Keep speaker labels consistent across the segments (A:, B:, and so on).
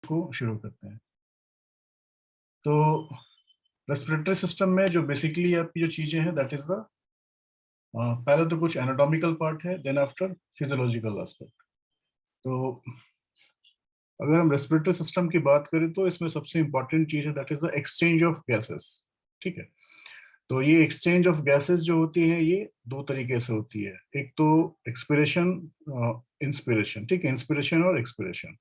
A: को शुरू करते हैं। तो रेस्पिरेटरी सिस्टम में जो बेसिकली आपकी जो चीजें हैं दैट इज द पहले तो कुछ एनाटॉमिकल पार्ट है, देन आफ्टर फिजियोलॉजिकल एस्पेक्ट। तो अगर हम रेस्पिरेटरी सिस्टम की बात करें तो इसमें सबसे इंपॉर्टेंट चीज है that is the exchange of gases. ठीक है, तो ये एक्सचेंज ऑफ गैसेस जो होती है ये दो तरीके से होती है। एक तो एक्सपिरेशन, इंस्पिरेशन। ठीक है, इंस्पिरेशन और expiration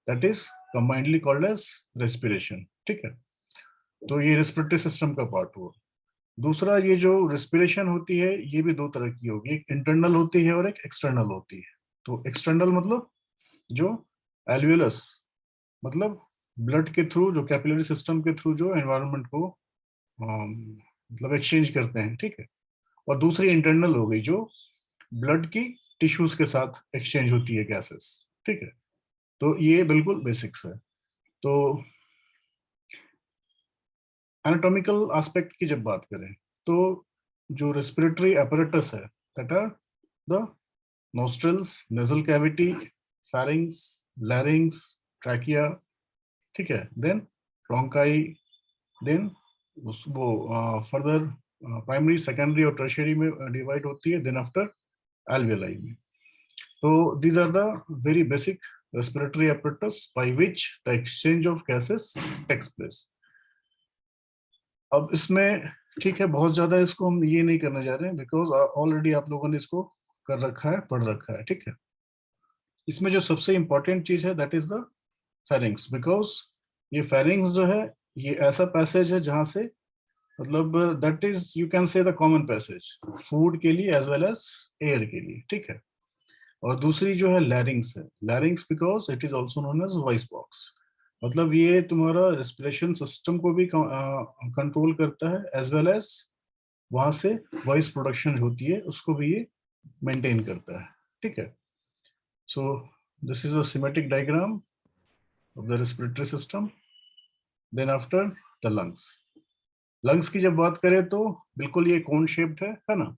A: that is combinedly called as respiration. ठीक है, तो ये रेस्पिरेटरी सिस्टम का पार्ट हुआ। दूसरा, ये जो रेस्पिरेशन होती है ये भी दो तरह की होगी, एक इंटरनल होती है और एक एक्सटर्नल होती है। तो एक्सटर्नल मतलब जो एल्वियलस, मतलब ब्लड के थ्रू, जो कैपिलरी सिस्टम के थ्रू जो एनवायरनमेंट को मतलब एक्सचेंज करते हैं। ठीक है, और दूसरी इंटरनल हो गई जो ब्लड की टिश्यूज के साथ एक्सचेंज होती है गैसेस। ठीक है, तो ये बिल्कुल बेसिक्स है। तो एनाटॉमिकल एस्पेक्ट की जब बात करें तो जो रेस्पिरेटरी apparatus है that are the nostrils, nasal cavity, pharynx, larynx, trachea। ठीक है, देन bronchi, देन वो फर्दर प्राइमरी, सेकेंडरी और टर्शियरी में डिवाइड होती है, देन आफ्टर alveoli में। तो these are the very basic respiratory apparatus by which the exchange of gases takes place। अब इसमें ठीक है, बहुत ज्यादा इसको हम ये नहीं करने जा रहे हैं बिकॉज ऑलरेडी आप लोगों ने इसको कर रखा है, पढ़ रखा है। ठीक है, इसमें जो सबसे इंपॉर्टेंट चीज है that is the pharynx. Because ये फेरिंग्स जो है ये ऐसा पैसेज है जहां से, मतलब that is you can say the common passage food के लिए एज वेल एज एयर के लिए। ठीक है, और दूसरी जो है लैरिंग्स है, larynx because it is also known as voice box. मतलब ये तुम्हारा रेस्पिरेशन सिस्टम को भी कंट्रोल करता है एज वेल एज वहां से वॉइस प्रोडक्शन होती है उसको भी ये मेंटेन करता है। ठीक है, so this is a symmetric diagram of the respiratory system. Then after the lungs. Lungs की जब बात करें तो बिल्कुल ये कोन शेप्ड है ना।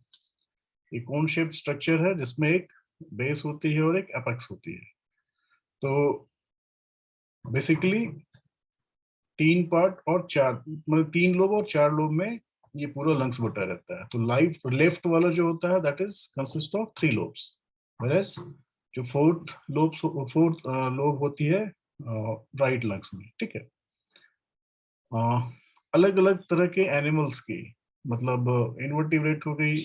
A: ये कोन शेप्ड स्ट्रक्चर है जिसमें एक बेस होती है और एक एपेक्स होती है। तो बेसिकली तीन पार्ट और चार, मतलब तीन लोब और चार लोब में ये पूरा लंग्स बटा रहता है। तो लेफ्ट वाला जो होता है that is consist of three lobes, whereas जो फोर्थ लोब होती है राइट लंग्स में। ठीक है, अलग अलग तरह के एनिमल्स की, मतलब इनवर्टिब्रेट हो गई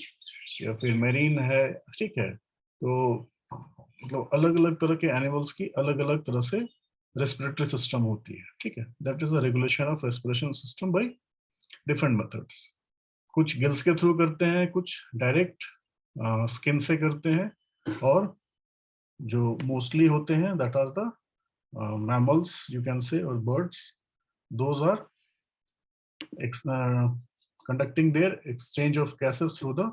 A: या फिर मेरीन है। ठीक है, तो मतलब अलग अलग तरह के एनिमल्स की अलग अलग तरह से रेस्पिरेटरी सिस्टम होती है। ठीक है, that is the regulation of respiration system by different methods. कुछ गिल्स के थ्रू करते हैं, कुछ डायरेक्ट स्किन से करते हैं, और जो मोस्टली होते हैं that are the mammals you can say or birds, those are conducting their exchange of gases through the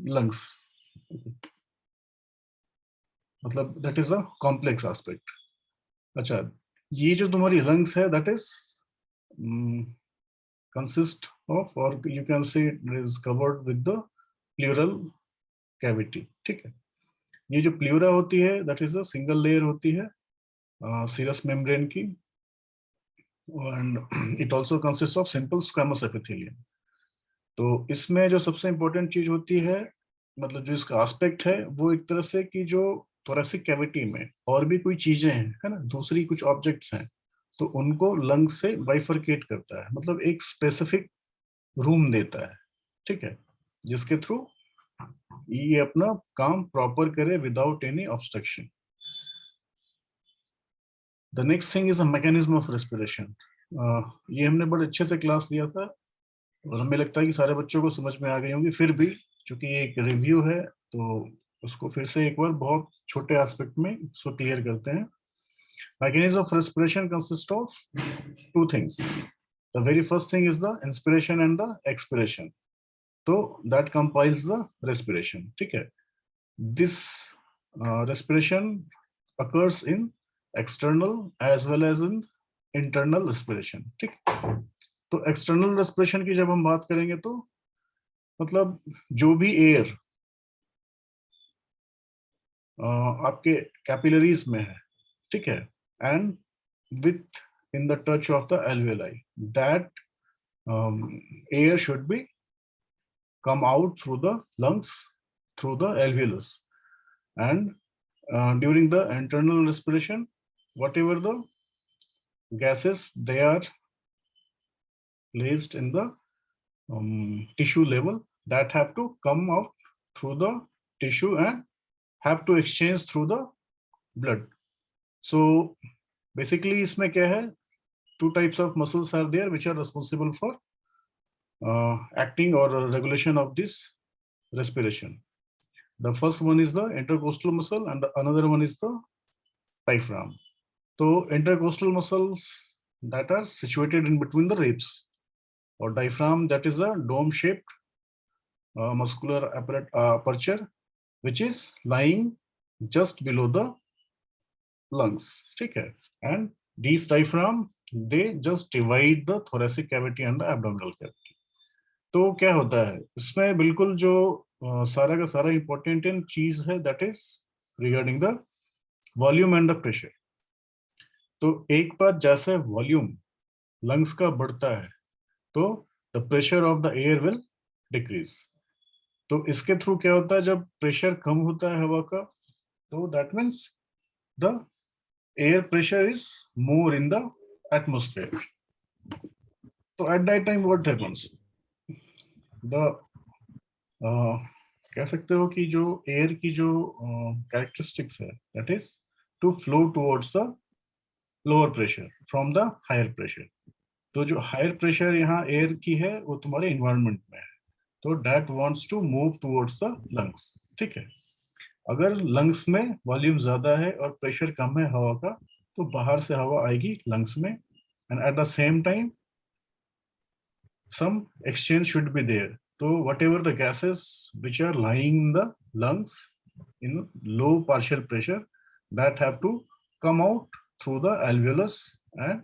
A: lungs। मतलब that is a complex aspect. अच्छा, ये जो तुम्हारी लंग्स है that is consist of, or you can say it is covered with the pleural cavity। ठीक है, ये जो प्ल्यूरा होती है that is a single layer होती है सीरस मेम्ब्रेन की, and it also consist of simple squamous epithelium. तो इसमें जो सबसे इंपॉर्टेंट चीज होती है, मतलब जो इसका एस्पेक्ट है वो एक तरह से कि जो थोरेसिक कैविटी में और भी कोई चीजें हैं, है ना, दूसरी कुछ ऑब्जेक्ट्स हैं, तो उनको लंग से बाइफरकेट करता है, मतलब एक स्पेसिफिक रूम देता है। ठीक है, जिसके थ्रू ये अपना काम प्रॉपर करे without any obstruction. The next thing is a mechanism of respiration. ये हमने बड़े अच्छे से क्लास लिया था और हमें लगता है कि सारे बच्चों को समझ में आ गई होंगी। फिर भी चूंकि ये एक रिव्यू है तो उसको फिर से एक बार बहुत छोटे एस्पेक्ट में इसको क्लियर करते हैं। Mechanism of respiration consist of two things. The very first thing is the inspiration and the expiration, तो दैट कंपाइल्स द रेस्पिरेशन। ठीक है, this respiration occurs in external as well as in internal respiration। ठीक, तो external respiration की जब हम बात करेंगे तो मतलब जो भी एयर आपके कैपिलरीज में है, ठीक है, and with in the touch of the alveoli, that air should be come out through the lungs, through the alveolus, and during the internal respiration, whatever the gases they are placed in the tissue level, that have to come out through the tissue and have to exchange through the blood. So basically इसमें क्या है, two types of muscles are there which are responsible for acting or regulation of this respiration. The first one is the intercostal muscle and the another one is the diaphragm. So intercostal muscles that are situated in between the ribs, or diaphragm that is a dome-shaped muscular aperture which is lying just below the lungs. ठीक है, and these diaphragm they just divide the thoracic cavity and the abdominal cavity. तो क्या होता है इसमें, बिल्कुल जो सारा का सारा इंपॉर्टेंट चीज है that is regarding the volume and the pressure. तो एक बार जैसे वॉल्यूम लंग्स का बढ़ता है तो the pressure of the air will decrease. तो इसके थ्रू क्या होता है, जब प्रेशर कम होता है हवा का, तो that means the air pressure is more in the atmosphere. तो at that time what happens, the कह सकते हो कि जो एयर की जो कैरेक्टरिस्टिक्स है that is to flow towards the lower pressure from the higher pressure. तो जो हायर प्रेशर यहाँ एयर की है वो तुम्हारे इन्वायरमेंट में है, तो that wants to move towards the lungs. ठीक है, अगर लंग्स में वॉल्यूम ज्यादा है और प्रेशर कम है हवा का, तो बाहर से हवा आएगी लंग्स में, and at the same time some exchange should be there. So whatever the gases which are lying in the lungs in low partial pressure, that have to come out through the alveolus and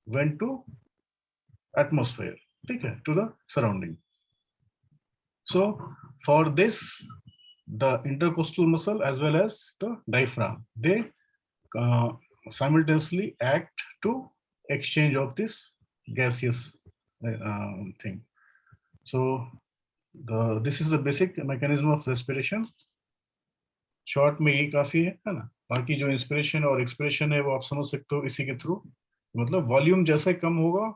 A: went to atmosphere, okay, to the surrounding. So for this, the intercostal muscle as well as the diaphragm, they simultaneously act to exchange of this gaseous thing. So this is the basic mechanism of respiration. Short में यही काफी है ना. बाकी जो inspiration और expression है वो आप समझ सकते हो इसी के थ्रू. मतलब वॉल्यूम जैसे कम होगा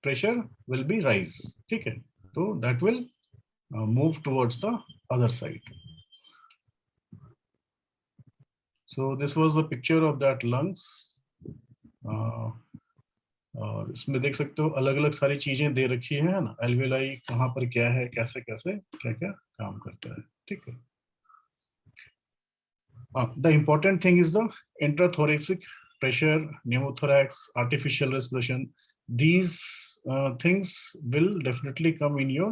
A: प्रेशर विल बी राइज. ठीक है, तो that will move towards the other side. So this was the picture of that lungs. और इसमें देख सकते हो अलग अलग सारी चीजें दे रखी है ना, एल्वेलाई कहाँ पर क्या है, कैसे कैसे क्या क्या काम करता है. ठीक है, the important thing is the intrathoracic pressure, pneumothorax, artificial respiration. These things will definitely come in your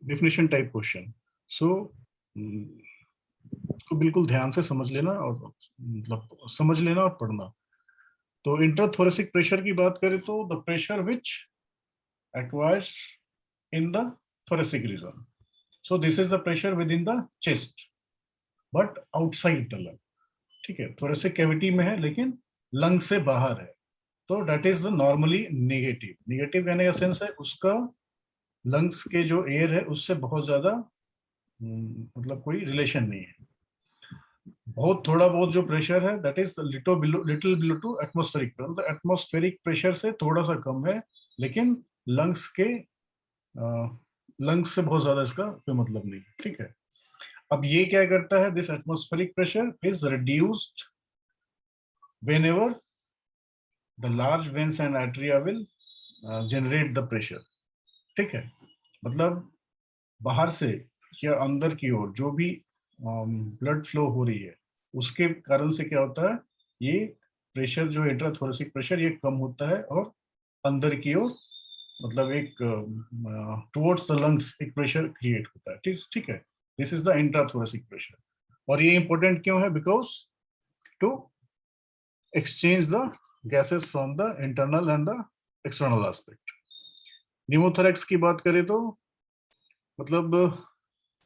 A: definition type question. So उसको बिल्कुल ध्यान से समझ लेना और मतलब समझ लेना और पढ़ना. तो इंट्राथोरेसिक प्रेशर की बात करें तो the pressure which acquires in the thoracic region. So this is the pressure within the chest but outside the lung. ठीक है, thoracic cavity में है लेकिन लंग से बाहर है, तो that is the normally negative. Negative कहने का सेंस है उसका लंग्स के जो एयर है उससे बहुत ज्यादा मतलब कोई रिलेशन नहीं है. बहुत थोड़ा बहुत जो प्रेशर है that is little below to atmospheric pressure. मतलब एटमॉस्फेरिक प्रेशर से थोड़ा सा कम है, लेकिन लंग्स के लंग्स से बहुत ज्यादा इसका कोई मतलब नहीं. ठीक है, अब ये क्या करता है, this atmospheric pressure is reduced whenever the large veins and arteria will generate the pressure. ठीक है, मतलब बाहर से या अंदर की ओर जो भी ब्लड फ्लो हो रही है उसके कारण से क्या होता है, ये प्रेशर जो इंट्राथोरेसिक प्रेशर ये कम होता है और अंदर की ओर मतलब एक टुवर्ड्स द लंग्स एक प्रेशर क्रिएट होता है. ठीक है, this is the intrathoracic pressure. और ये इंपॉर्टेंट क्यों है, because to exchange the gases from the internal and the external aspect. Pneumothorax की बात करें तो मतलब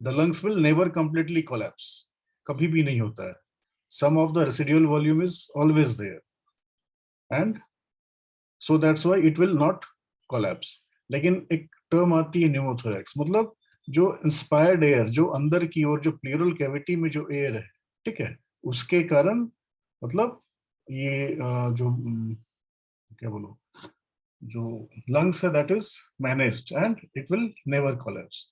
A: the lungs will never completely collapse, कभी भी नहीं होता है. some of the residual volume is always there, and so that's why it will not collapse. लेकिन एक टर्म आती है न्यूमोथोरैक्स, मतलब जो इंस्पायर्ड एयर, जो अंदर की ओर, जो प्लूरल कैविटी में जो एयर है, ठीक है, उसके कारण मतलब ये जो क्या बोलो, जो लंग्स है that is managed and it will never collapse.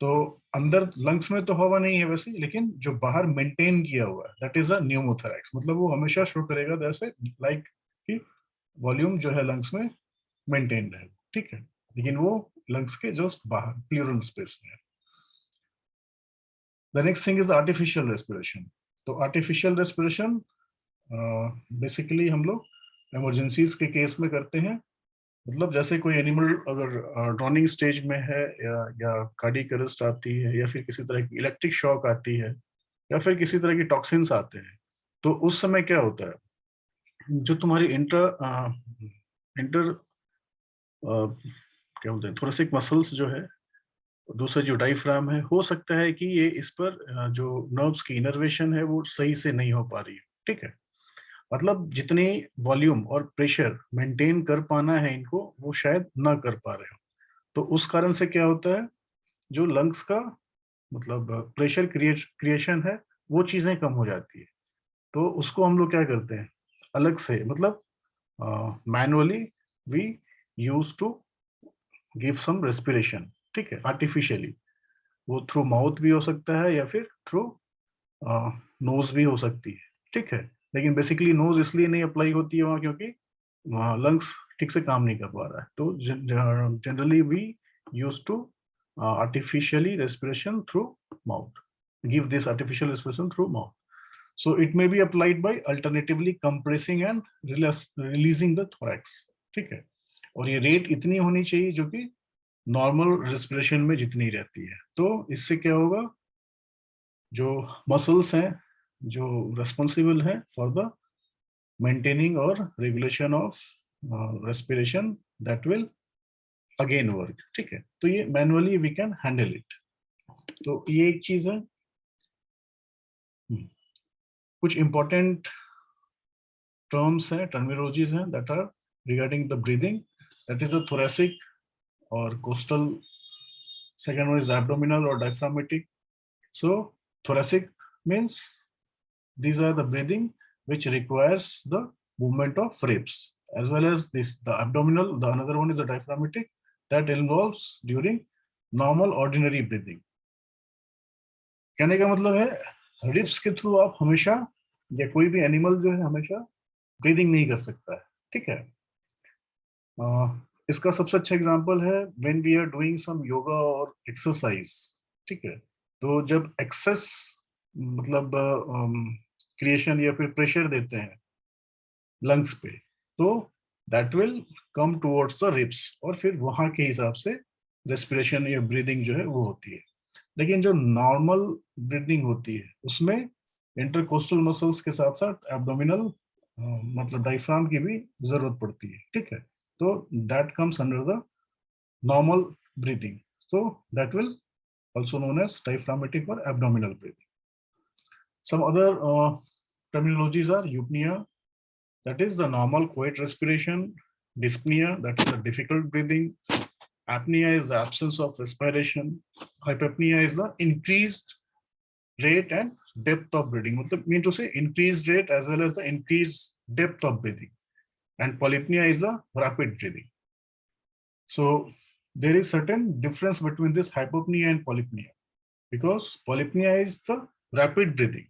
A: तो अंदर लंग्स में तो हवा नहीं है वैसे, लेकिन जो बाहर मेंटेन किया हुआ है दैट इज अ न्यूमोथोरैक्स, मतलब वो हमेशा शो करेगा जैसे लाइक कि वॉल्यूम जो है लंग्स में मेंटेन रहेगा, ठीक है, लेकिन वो लंग्स के जस्ट बाहर प्लूरल स्पेस में है। The next thing is artificial respiration. तो आर्टिफिशियल रेस्पिरेशन बेसिकली हम लोग इमरजेंसीज के केस में करते हैं, मतलब जैसे कोई एनिमल अगर ड्रॉनिंग स्टेज में है या कार्डियक अरेस्ट आती है या फिर किसी तरह की इलेक्ट्रिक शॉक आती है या फिर किसी तरह की टॉक्सिन्स आते हैं, तो उस समय क्या होता है, जो तुम्हारी इंटर क्या बोलते हैं थोरेसिक मसल्स जो है, दूसरा जो डायफ्राम है, हो सकता है कि ये इस पर जो नर्व्स की इनर्वेशन है वो सही से नहीं हो पा रही है, ठीक है, मतलब जितनी वॉल्यूम और प्रेशर मेंटेन कर पाना है इनको वो शायद ना कर पा रहे हो। तो उस कारण से क्या होता है, जो लंग्स का मतलब प्रेशर क्रिएशन है वो चीजें कम हो जाती है। तो उसको हम लोग क्या करते हैं, अलग से मतलब manually we use to give some respiration, ठीक है, आर्टिफिशियली। वो थ्रू माउथ भी हो सकता है या फिर थ्रू नोज भी हो सकती है, ठीक है, लेकिन बेसिकली नोज इसलिए नहीं अप्लाई होती है वहाँ क्योंकि वहाँ लंग्स ठीक से काम नहीं कर पा रहा है। तो generally we use to artificially respiration through mouth, give this artificial respiration through mouth. So it may be applied by alternatively compressing and releasing the thorax, ठीक है, और ये रेट इतनी होनी चाहिए जो कि नॉर्मल रेस्पिरेशन में जितनी रहती है। तो इससे क्या होगा, जो मसल्स हैं जो रेस्पॉन्सिबल है फॉर द मेंटेनिंग और regulation of respiration that will again work, ठीक है, तो ये manually we can handle it. तो ये एक चीज है। कुछ इंपॉर्टेंट टर्म्स हैं, टर्मिनोलॉजीज हैं that are regarding the breathing, that is the thoracic और costal, second one is abdominal और diaphragmatic. So thoracic means these are the breathing which requires the movement of ribs, as well as this the abdominal, the another one is the diaphragmatic that involves during normal ordinary breathing। कहने का मतलब है ribs के through आप हमेशा या कोई भी एनिमल जो है हमेशा ब्रीदिंग नहीं कर सकता है, ठीक है। इसका सबसे अच्छा एग्जांपल है when we are doing some yoga और एक्सरसाइज, ठीक है, तो जब एक्सेस मतलब क्रिएशन या फिर प्रेशर देते हैं लंग्स पे, तो that will come towards the ribs और फिर वहां के हिसाब से रेस्पिरेशन या ब्रीदिंग जो है वो होती है। लेकिन जो नॉर्मल ब्रीदिंग होती है उसमें इंटरकोस्टल मसल्स के साथ साथ एब्डोमिनल मतलब डायफ्राम की भी जरूरत पड़ती है, ठीक है, तो that comes under the normal breathing, so that will also known as diaphragmatic or abdominal breathing. Some other terminologies are eupnea, that is the normal quiet respiration; dyspnea, that is the difficult breathing; apnea is the absence of respiration; hypopnea is the increased rate and depth of breathing, मतलब mean to say increased rate as well as the increased depth of breathing; and polypnea is the rapid breathing. So there is certain difference between this hypopnea and polypnea, because polypnea is the rapid breathing,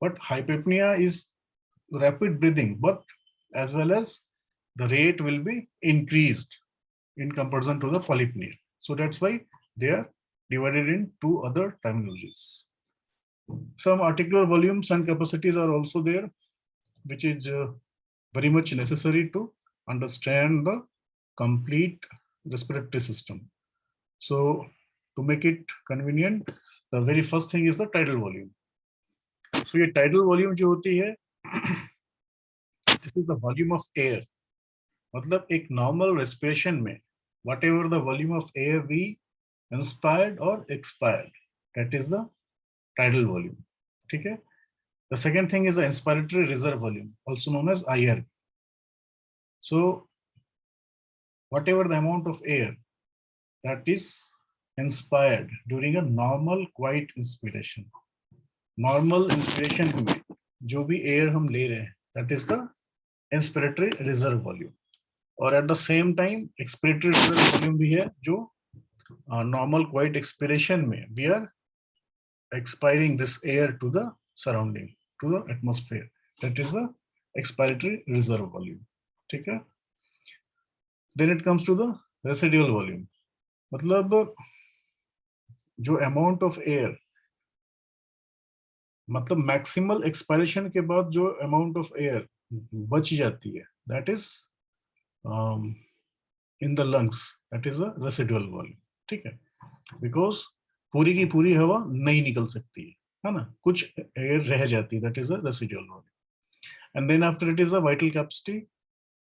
A: but hypopnea is rapid breathing, but as well as the rate will be increased in comparison to the polypnea. So that's why they are divided in two other terminologies. Some articular volumes and capacities are also there, which is very much necessary to understand the complete respiratory system. So to make it convenient, the very first thing is the tidal volume. So ये tidal volume जो होती है this is the volume of air, मतलब एक normal respiration में whatever the volume of air we inspired or expired, that is the tidal volume, ठीक है। The second thing is the inspiratory reserve volume, also known as IR. So whatever the amount of air that is inspired during a normal quiet inspiration, normal inspiration में जो भी air हम ले रहे हैं, that is the inspiratory reserve volume. और at the same time expiratory reserve volume भी है जो normal quiet expiration में we are expiring this air to the surrounding, to the atmosphere. That is the expiratory reserve volume. ठीक है? Then it comes to the residual volume. मतलब जो amount of air, मतलब maximal expiration के बाद जो amount of air बच जाती है, that is in the lungs, that is a residual volume. ठीक है, बिकॉज पूरी की पूरी हवा नहीं निकल सकती है ना, कुछ एयर रह जाती है, that is a residual volume. And then after it is a vital capacity.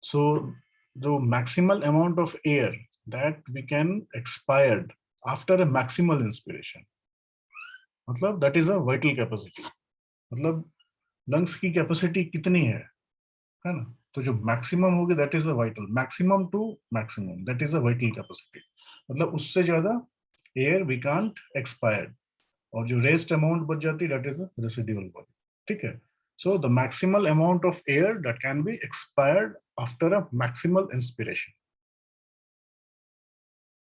A: So the maximal amount of air that we can expired after a maximal inspiration, मतलब that is a vital capacity. मतलब lungs की capacity कितनी है ना, तो जो maximum होगी that is a vital, maximum to maximum that is a vital capacity. मतलब उससे ज्यादा एयर वी कांट एक्सपायर्ड, और जो रेस्ट अमाउंट बच जाती है that is a residual volume. ठीक है, सो the maximal amount of air that can be expired after a maximal inspiration.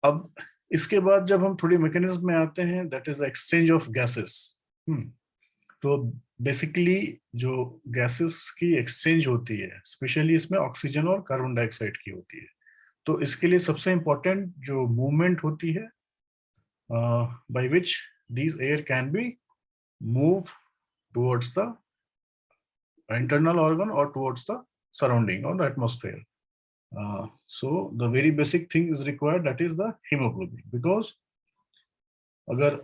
A: अब इसके बाद जब हम थोड़ी मैकेनिज्म में आते हैं, that is exchange of gases. तो बेसिकली जो गैसेस की एक्सचेंज होती है, स्पेशली इसमें ऑक्सीजन और कार्बन डाइऑक्साइड की होती है. तो इसके लिए सबसे इंपॉर्टेंट जो मूवमेंट होती है by which these air can be move towards the internal organ और टुवर्ड्स द सराउंडिंग और the atmosphere. So the very basic thing is required, that is the hemoglobin, because अगर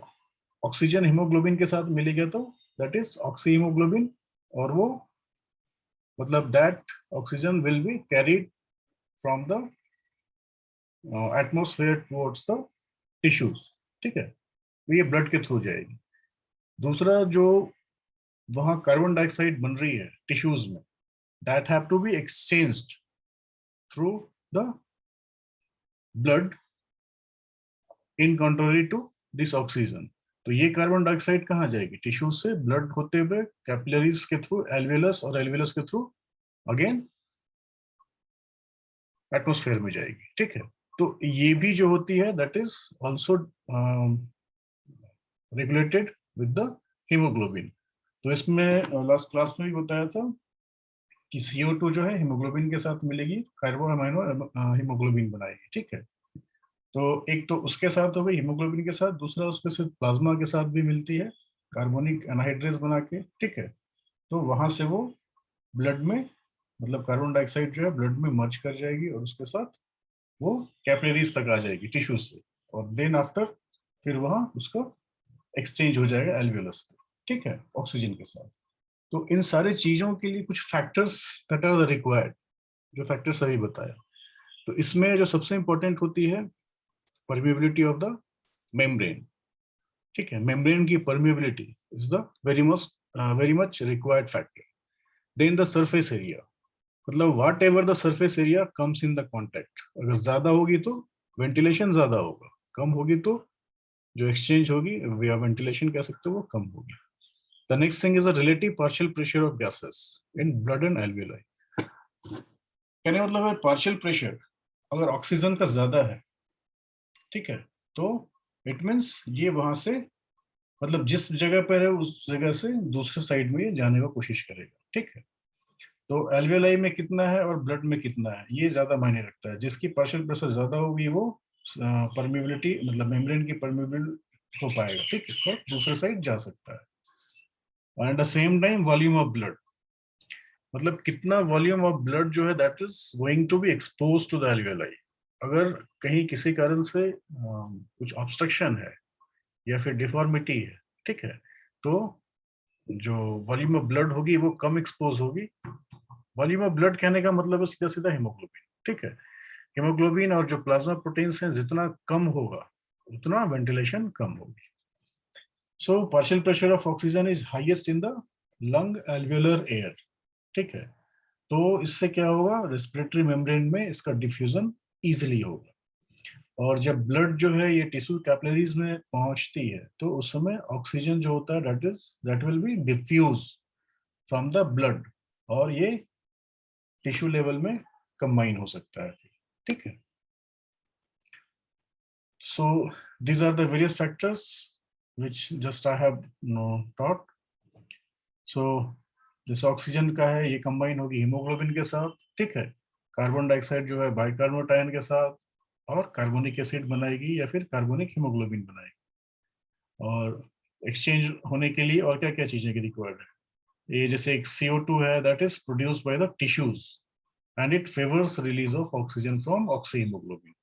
A: ऑक्सीजन हीमोग्लोबिन के साथ मिलेगा तो that is oxy haemoglobin, और वो मतलब that oxygen will be carried from the atmosphere towards the tissues. ठीक है, तो ये ब्लड के थ्रू जाएगी. दूसरा जो वहां कार्बन डाइऑक्साइड बन रही है टिश्यूज में, that have to be exchanged through the blood in contrary to this oxygen. तो ये कार्बन डाइऑक्साइड कहाँ जाएगी? टिश्यूज से ब्लड होते हुए कैपिलरीज के थ्रू एल्वेलस, और एल्वेलस के थ्रू अगेन एटमॉस्फेयर में जाएगी. ठीक है, तो ये भी जो होती है that is also regulated with the haemoglobin. तो इसमें लास्ट क्लास में भी बताया था कि CO2 जो है हीमोग्लोबिन के साथ मिलेगी, कार्बो अमाइनो हीमोग्लोबिन बनाएगी. ठीक है, तो एक तो उसके साथ हो गई हीमोग्लोबिन के साथ, दूसरा उसके साथ प्लाज्मा के साथ भी मिलती है कार्बोनिक एनहाइड्रेस बना के. ठीक है, तो वहां से वो ब्लड में, मतलब कार्बन डाइऑक्साइड जो है ब्लड में मर्ज कर जाएगी, और उसके साथ वो कैपिलरीज तक आ जाएगी टिश्यूज से, और देन आफ्टर फिर वहां उसका एक्सचेंज हो जाएगा एल्वियोलस पे. ठीक है, ऑक्सीजन के साथ. तो इन सारे चीजों के लिए कुछ फैक्टर्स दैट आर रिक्वायर्ड, जो फैक्टर्स अभी बताया. तो इसमें जो सबसे इंपॉर्टेंट होती है परमिएबिलिटी ऑफ द मेम्ब्रेन. ठीक है, मेम्ब्रेन की permeability is the very much required factor. Then the surface area, मतलब whatever the surface area comes in the contact. अगर ज्यादा होगी तो वेंटिलेशन ज्यादा होगा, कम होगी तो जो एक्सचेंज होगी या वेंटिलेशन कह सकते हो वो कम होगी. The next thing is the relative partial pressure of gases in blood and alveoli. कहने मतलब है पार्शियल प्रेशर अगर ऑक्सीजन का ज्यादा है, ठीक है, तो इट मीन्स ये वहां से, मतलब जिस जगह पर है उस जगह से दूसरे साइड में ये जाने का कोशिश करेगा. ठीक है, तो एल्वियोलाई में कितना है और ब्लड में कितना है ये ज्यादा मायने रखता है. जिसकी पार्शियल प्रेशर ज्यादा होगी वो परमिबिलिटी, मतलब मेम्ब्रेन की परमिबिल हो पाएगा. ठीक है, तो दूसरे साइड जा सकता है. And the same time volume of blood, मतलब कितना वॉल्यूम ऑफ ब्लड जो है that is going to be expose to the alveoli. अगर कहीं किसी कारण से कुछ ऑब्स्ट्रक्शन है या फिर डिफॉर्मिटी है, ठीक है, तो जो वॉल्यूम ऑफ ब्लड होगी वो कम एक्सपोज होगी. वॉल्यूम ऑफ ब्लड कहने का मतलब है सीधा सीधा हीमोग्लोबिन. ठीक है, हीमोग्लोबिन और जो प्लाज्मा प्रोटीन्स हैं जितना कम होगा उतना वेंटिलेशन कम होगी. So partial pressure of oxygen is highest in the lung alveolar air, ठीक है। तो इससे क्या होगा, रेस्पिरेटरी मेम्ब्रेन में इसका डिफ्यूजन इजीली होगा। और जब ब्लड जो है ये टिश्यू कैपिलरीज में पहुंचती है तो उस समय ऑक्सीजन जो होता है that will be diffuse from the blood, और ये टिश्यू लेवल में कंबाइन हो सकता है, ठीक है। सो these are the various factors which just I have taught. सो जैसे ऑक्सीजन का है, ये कंबाइन होगी हीमोग्लोबिन के साथ, ठीक है। कार्बन डाइऑक्साइड जो है बाइकार्बोनेट आयन के साथ, और कार्बोनिक एसिड बनाएगी या फिर कार्बोनिक हीमोग्लोबिन बनाएगी। और एक्सचेंज होने के लिए और क्या क्या चीजें की रिक्वायर्ड है, ये जैसे एक CO2 है that is produced by the tissues and it favors release of oxygen from oxyhemoglobin.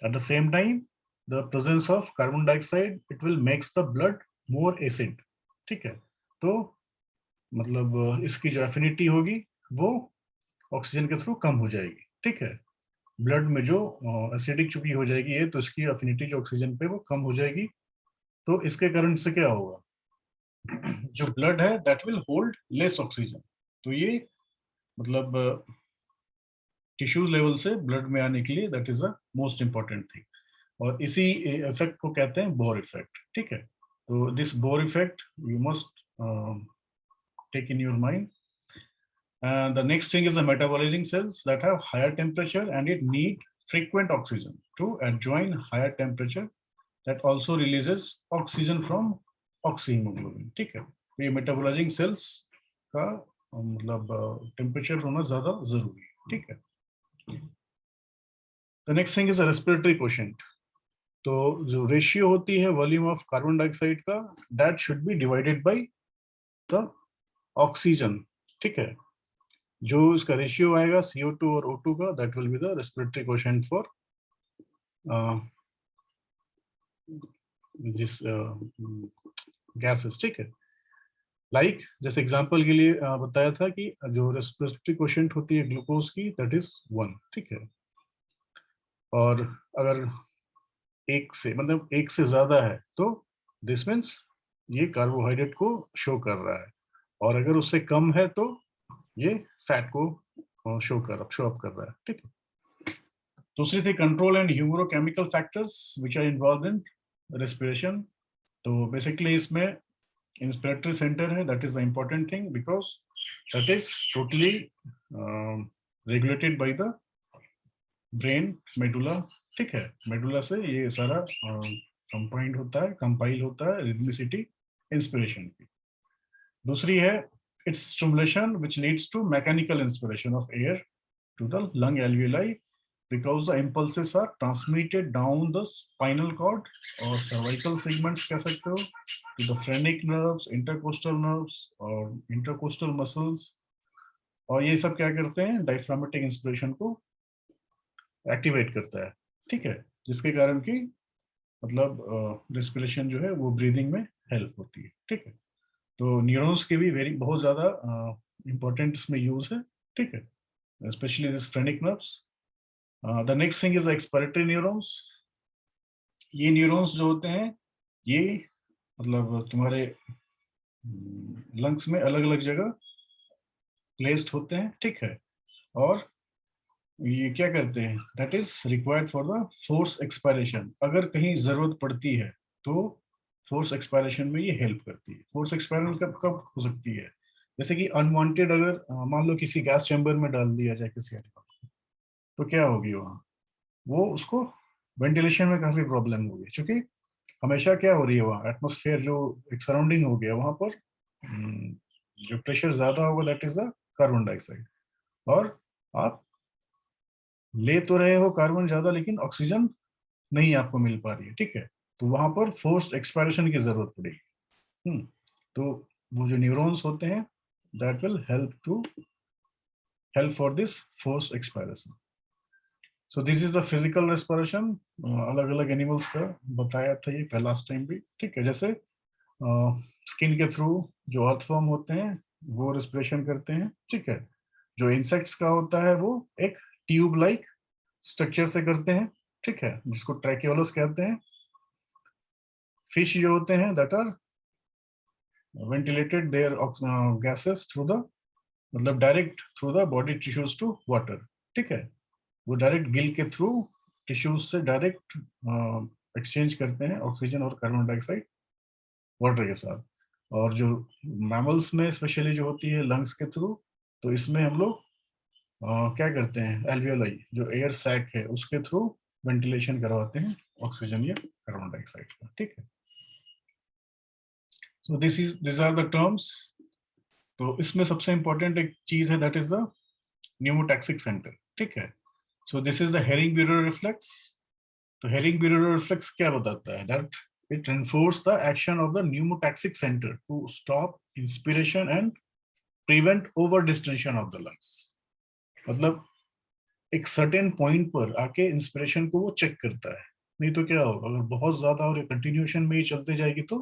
A: At the same time, the presence of carbon dioxide, it will makes the blood more acid, ठीक है। तो मतलब इसकी जो affinity होगी वो oxygen के through कम हो जाएगी, ठीक है। ब्लड में जो एसिडिक चुकी हो जाएगी ये, तो इसकी एफिनिटी जो ऑक्सीजन पे वो कम हो जाएगी। तो इसके कारण से क्या होगा, जो ब्लड है that will hold less oxygen. तो ये मतलब टिश्यूज लेवल से ब्लड में आने के लिए that is the most important thing. और इसी इफेक्ट को कहते हैं बोर इफेक्ट, ठीक है। तो this Bohr effect you must take in your mind. And the next thing is the metabolizing cells that have higher temperature and it need frequent oxygen to adjoin higher temperature that also releases oxygen from oxyhemoglobin, ठीक है। तो ये metabolising sales का मतलब temperature होना ज्यादा जरूरी है, ठीक है। The next thing is respiratory quotient. तो जो रेशियो होती है वॉल्यूम ऑफ कार्बन डाइऑक्साइड का, that should be divided by the oxygen, ठीक है। जो इसका रेशियो आएगा CO2 और O2 का, that will be the respiratory quotient for this gases, ठीक है। लाइक जैसे एग्जांपल के लिए बताया था कि जो रेस्पिरेटरी क्वोशिएंट होती है ग्लूकोज की, दैट इज 1, ठीक है। और अगर एक से मतलब एक से ज्यादा है तो दिस मीन्स ये कार्बोहाइड्रेट को शो कर रहा है, और अगर उससे कम है तो ये फैट को शो अप कर रहा है, ठीक है। दूसरी थी control and humorochemical factors which are involve in respiration. तो बेसिकली इसमें इंस्पिरेटरी सेंटर है, that is the important thing because that is totally regulated by the brain medulla, ठीक है। मेडुला से ये सारा कंपाइल होता है रिदमिसिटी इंस्पिरेशन की। दूसरी है its stimulation which leads to mechanical inspiration of air to the lung alveoli because the impulses are transmitted down the spinal cord और cervical segments कह सकते हो, to the phrenic nerves, intercostal nerves और intercostal muscles। और ये सब क्या करते हैं, डायफ्रामेटिक इंस्पिरेशन को एक्टिवेट करता है, ठीक है। जिसके कारण कि मतलब रेस्पिरेशन जो है वो ब्रीदिंग में हेल्प होती है, ठीक है। तो न्यूरॉन्स के भी बहुत ज्यादा इंपॉर्टेंट इसमें यूज है, ठीक है, specially this phrenic nerves. The next thing is expiratory neurons. ये न्यूरॉन्स जो होते हैं ये मतलब तुम्हारे लंग्स में अलग अलग जगह प्लेस्ड होते हैं, ठीक है। और ये क्या करते हैं, that is required for the force expiration. अगर कहीं जरूरत पड़ती है तो फोर्स एक्सपायरेशन में ये हेल्प करती है। फोर्स एक्सपायरेशन कब कब हो सकती है, जैसे कि अनवांटेड अगर मान लो किसी गैस चैम्बर में डाल दिया जाए किसी एनिमल को, तो क्या होगी वहाँ, वो उसको वेंटिलेशन में काफी प्रॉब्लम होगी, क्योंकि हमेशा क्या हो रही है वहाँ, एटमोस्फेयर जो एक सराउंडिंग हो गया वहां पर जो प्रेशर ज्यादा होगा that is the carbon dioxide, और आप ले तो रहे हो कार्बन ज्यादा लेकिन ऑक्सीजन नहीं आपको मिल पा रही है, ठीक है। तो वहां पर फोर्स्ड एक्सपायरेशन की जरूरत पड़ेगी। तो वो जो न्यूरॉन्स होते हैं that will help for this forced expiration. So this is the physical respiration. अलग अलग एनिमल्स का बताया था ये लास्ट टाइम भी, ठीक है। जैसे स्किन के थ्रू जो अर्थवर्म होते हैं वो रेस्पिरेशन करते हैं, ठीक है। जो इंसेक्ट्स का होता है वो एक ट्यूब लाइक स्ट्रक्चर से करते हैं, ठीक है, जिसको ट्रैकेओलस कहते हैं। फिश जो होते हैं that are ventilated their gases through the, मतलब direct through the body tissues to water, ठीक है, वो डायरेक्ट गिल के थ्रू टिश्यूज से डायरेक्ट एक्सचेंज करते हैं ऑक्सीजन और कार्बन डाइऑक्साइड वाटर के साथ। और जो मैमल्स में स्पेशली जो होती है लंग्स के थ्रू, तो इसमें हम लोग क्या करते हैं, एल्वियोलाई जो एयर सैक है उसके थ्रू वेंटिलेशन करवाते हैं ऑक्सीजन या कार्बन डाइऑक्साइड का, ठीक है। So this are the terms. तो इसमें सबसे इंपॉर्टेंट एक चीज है, that is the pneumotaxic centre, ठीक है। So this is the Hering Breuer reflex. तो हेरिंग ब्यूरो रिफ्लेक्स क्या बताता है, that it enforce the action of the pneumotaxic centre to stop inspiration and prevent over distension of the lungs. मतलब एक certain point पर आके inspiration को वो चेक करता है, नहीं तो क्या होगा, अगर बहुत ज्यादा और कंटिन्यूएशन में ही चलते जाएगी तो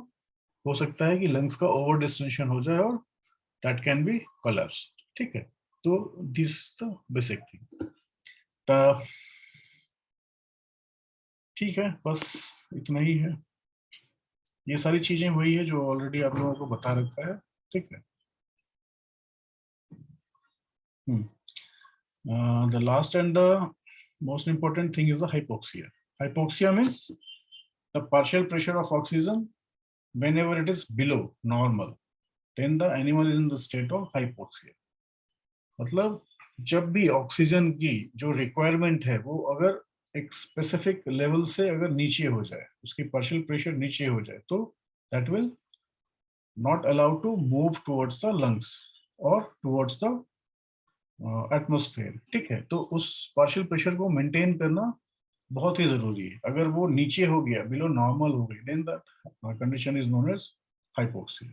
A: हो सकता है कि लंग्स का ओवर डिस्टेंशन हो जाए और that can be collapsed, ठीक है। तो दिस द बेसिक थिंग, ठीक है, बस इतना ही है। ये सारी चीजें वही है जो ऑलरेडी आप लोगों को बता रखा है, ठीक है। The last and the most important thing is the hypoxia. Hypoxia means the partial pressure of oxygen whenever it is below normal, then the animal is in the state of hypoxia. मतलब जब भी oxygen की जो requirement है वो अगर एक specific level से अगर नीचे हो जाए, उसकी पार्शियल प्रेशर नीचे हो जाए, तो that will not allow to move towards the lungs और टुवर्ड्स द एटमॉस्फेयर, ठीक है। तो उस पार्शियल प्रेशर को मेंटेन करना बहुत ही जरूरी है। अगर वो नीचे हो गया, बिलो नॉर्मल हो गई, then that condition is known as hypoxia.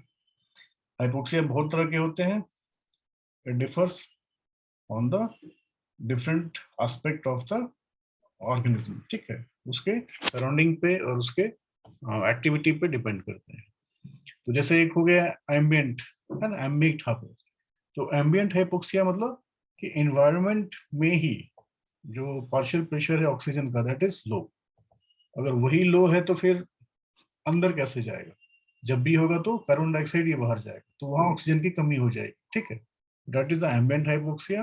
A: Hypoxia बहुत तरह के होते हैं, it differs on the different aspect of the organism, ठीक है, उसके सराउंडिंग पे और उसके एक्टिविटी पे डिपेंड करते हैं। तो जैसे एक हो गया एम्बिएंट, है ना, एम्बिएंट हाइपोक्सिया। तो एम्बिएंट हाइपोक्सिया मतलब कि एनवायरनमेंट में ही जो पार्शियल प्रेशर है ऑक्सीजन का, दैट इज लो। अगर वही लो है तो फिर अंदर कैसे जाएगा, जब भी होगा तो कार्बन डाइऑक्साइड ये बाहर जाएगा, तो वहां ऑक्सीजन की कमी हो जाएगी, ठीक है। That is the ambient hypoxia.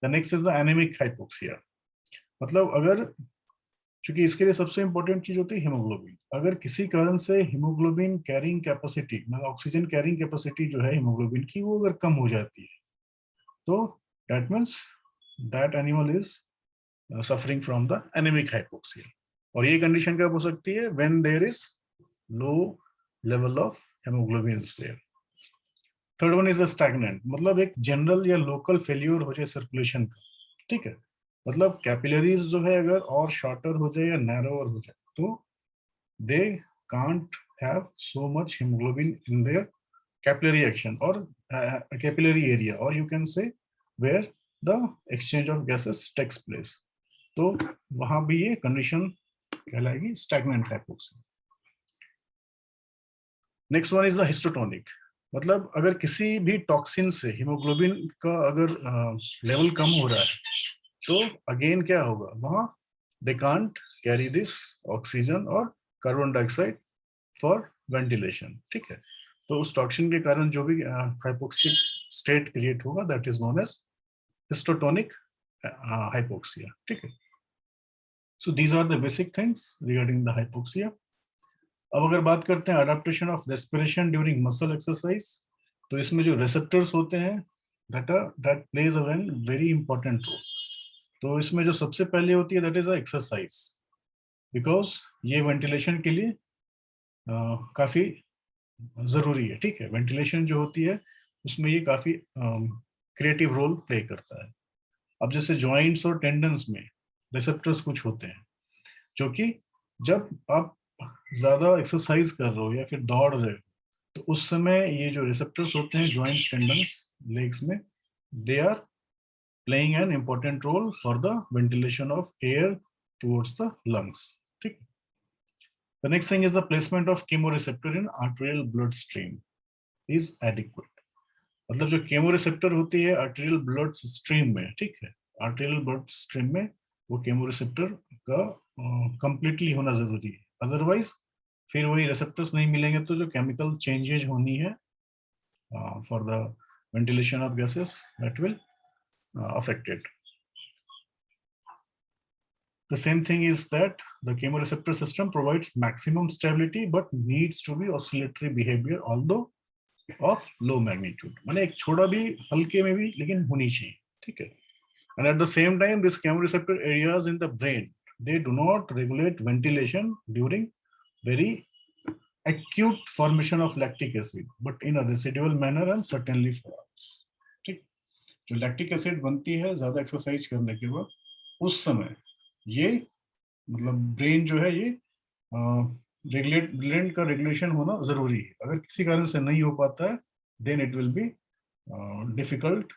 A: The next is the anaemic hypoxia. मतलब अगर, क्योंकि इसके लिए सबसे इंपॉर्टेंट चीज होती है हीमोग्लोबिन, अगर किसी कारण से हीमोग्लोबिन कैरिंग कैपेसिटी, मतलब ऑक्सीजन कैरिंग कैपेसिटी जो है हीमोग्लोबिन की, वो अगर कम हो जाती है, तो that means that animal is suffering from the anaemic hypoxia. और ये कंडीशन कब हो सकती है, when there is low level of haemoglobin there. Third one is a stagnant, मतलब एक जनरल या लोकल फेल्यूर हो जाए सर्कुलेशन का, ठीक है। मतलब कैपिलरीज जो है अगर और शॉर्टर हो जाए या नैरोअर हो जाए, तो they can't have so much hemoglobin in their capillary action or capillary area, or you can say where the exchange of gases takes place. तो वहां भी ये कंडीशन कहलाएगी stagnant hypoxia. Next one is the histotonic, मतलब अगर किसी भी toxin से हीमोग्लोबिन का अगर लेवल कम हो रहा है, तो अगेन क्या होगा, वहां they can't carry this oxygen और कार्बन डाइऑक्साइड फॉर वेंटिलेशन, ठीक है। तो उस टॉक्सिन के कारण जो भी हाइपोक्सिक स्टेट क्रिएट होगा, that is known as histotonic hypoxia, ठीक है। So these are the basic things regarding the hypoxia. अब अगर बात करते हैं adaptation of respiration during muscle exercise, तो इसमें जो रिसेप्टर्स होते हैं, that plays a very important role. तो इसमें जो सबसे पहले होती है, दैट इज एक्सरसाइज, बिकॉज ये वेंटिलेशन के लिए काफी जरूरी है, ठीक है। वेंटिलेशन जो होती है उसमें ये काफी क्रिएटिव रोल प्ले करता है। अब जैसे जॉइंट्स और टेंडन्स में रिसेप्टर्स कुछ होते हैं, जो कि जब आप ज्यादा एक्सरसाइज कर रहे हो या फिर दौड़ रहे हो, तो उस समय ये जो रिसेप्टर्स होते हैं जॉइंट्स, टेंडन्स, लेग्स में, they are playing an important role for the ventilation of air towards the lungs, ठीक। The next thing is the placement of chemoreceptor in arterial blood stream is adequate. मतलब जो chemoreceptor होती है arterial blood stream में, ठीक है, arterial blood stream में वो chemoreceptor का completely होना जरूरी है। अदरवाइज फिर वही receptors नहीं मिलेंगे तो जो chemical changes होनी है for the ventilation of gases that will affect it. The same thing is that the chemoreceptor system provides maximum stability but needs to be oscillatory behavior, although of low magnitude. माने एक छोटा भी हल्के में भी लेकिन होनी चाहिए, ठीक है. And at the same time, these chemoreceptor areas in the brain, they do not regulate ventilation during very acute formation of lactic acid, but in a residual manner and certainly for hours. ठीक, जो lactic acid बनती है ज्यादा exercise करने के बाद, उस समय ये मतलब ब्रेन जो है ये रेगुलेट ब्रेन का रेगुलेशन होना जरूरी है. अगर किसी कारण से नहीं हो पाता है, then it will be difficult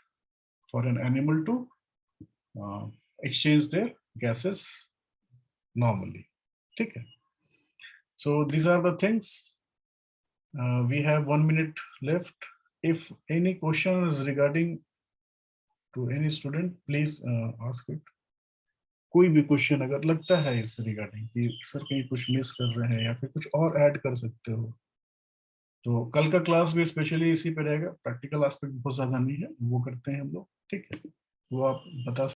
A: for an animal to exchange their gases normally. ठीक है. So these are the things. We have 1 minute left. If any question is regarding to any student, please ask it. कोई भी question अगर लगता है इस regarding कि sir कहीं कुछ मिस कर रहे हैं या फिर कुछ और ऐड कर सकते हो, तो कल का क्लास भी स्पेशली इसी पे रहेगा. प्रैक्टिकल एस्पेक्ट बहुत ज्यादा नहीं है, वो करते हैं हम लोग, ठीक है. वो आप बता